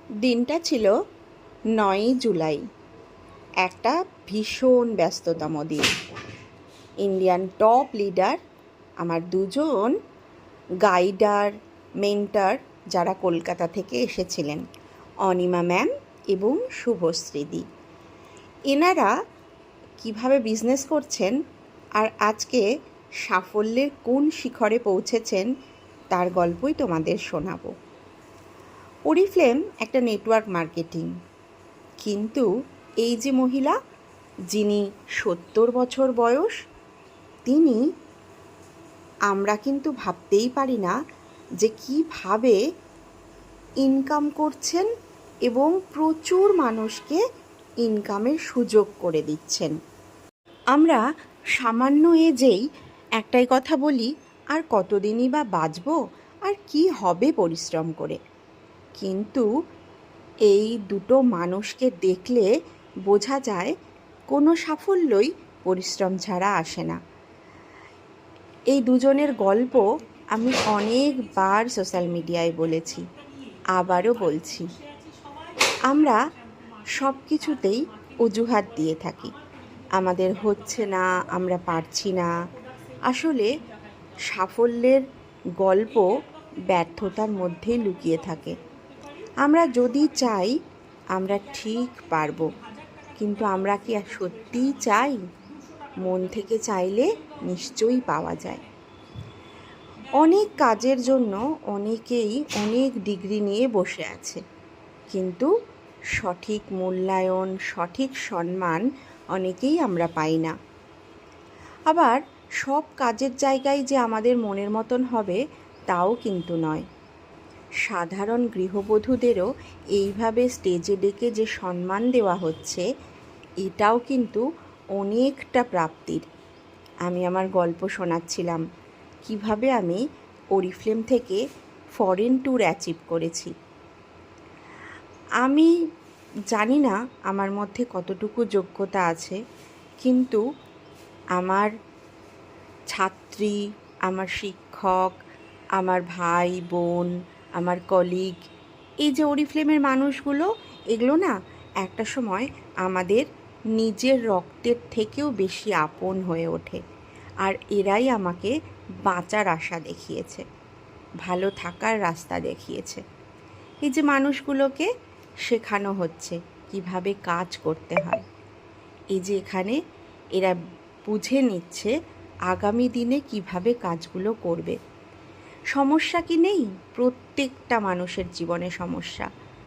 দিনটা ছিল ৯ই জুলাই, একটা ভীষণ ব্যস্ততম দিন। ইন্ডিয়ান টপ লিডার, আমার দুজন গাইডার, মেন্টর যারা কলকাতা থেকে এসেছিলেন, অনিমা ম্যাম এবং শুভশ্রীদি, এনারা কিভাবে বিজনেস করছেন আর আজকে সাফল্যের কোন শিখরে পৌঁছেছেন তার গল্পই তোমাদের শোনাবো। ওরিফ্লেম একটা নেটওয়ার্ক মার্কেটিং, কিন্তু এই যে মহিলা, যিনি ৭০ বছর বয়স, তিনি, আমরা কিন্তু ভাবতেই পারি না যে কীভাবে ইনকাম করছেন এবং প্রচুর মানুষকে ইনকামের সুযোগ করে দিচ্ছেন। আমরা সামান্য এজেই একটাই কথা বলি, আর কতদিনই বা বাঁচব, আর কি হবে পরিশ্রম করে। কিন্তু এই দুটো মানুষকে দেখলে বোঝা যায় কোনো সাফল্যই পরিশ্রম ছাড়া আসে না। এই দুজনের গল্প আমি অনেকবার সোশ্যাল মিডিয়ায় বলেছি, আবারও বলছি। আমরা সব কিছুতেই অজুহাত দিয়ে থাকি, আমাদের হচ্ছে না, আমরা পারছি না। আসলে সাফল্যের গল্প ব্যর্থতার মধ্যেই লুকিয়ে থাকে। আমরা যদি চাই আমরা ঠিক পারব, কিন্তু আমরা কি সত্যিই চাই? মন থেকে চাইলে নিশ্চয়ই পাওয়া যায়। অনেক কাজের জন্য অনেকেই অনেক ডিগ্রি নিয়ে বসে আছে, কিন্তু সঠিক মূল্যায়ন, সঠিক সম্মান অনেকেই আমরা পাই না। আবার সব কাজের জায়গায় যে আমাদের মনের মতন হবে তাও কিন্তু নয়। সাধারণ গৃহবধূদেরও এইভাবে স্টেজে ডেকে যে সম্মান দেওয়া হচ্ছে, এটাও কিন্তু অনেকটা প্রাপ্তির। আমি আমার গল্প শোনাচ্ছিলাম কিভাবে আমি ওরিফ্লেম থেকে ফরেন ট্যুর অ্যাচিভ করেছি। আমি জানি না আমার মধ্যে কতটুকু যোগ্যতা আছে, কিন্তু আমার ছাত্রী, আমার শিক্ষক, আমার ভাই বোন, আমার কলিগ, এই যে ওরিফ্লেমের মানুষগুলো, এগুলো না একটা সময় আমাদের নিজের রক্তের থেকেও বেশি আপন হয়ে ওঠে। আর এরাই আমাকে বাঁচার আশা দেখিয়েছে, ভালো থাকার রাস্তা দেখিয়েছে। এই যে মানুষগুলোকে শেখানো হচ্ছে কিভাবে কাজ করতে হয়, এই যে এখানে এরা বুঝে নিচ্ছে আগামী দিনে কিভাবে কাজগুলো করবে। সমস্যা কি নেই? প্রত্যেকটা মানুষের জীবনে সমস্যা।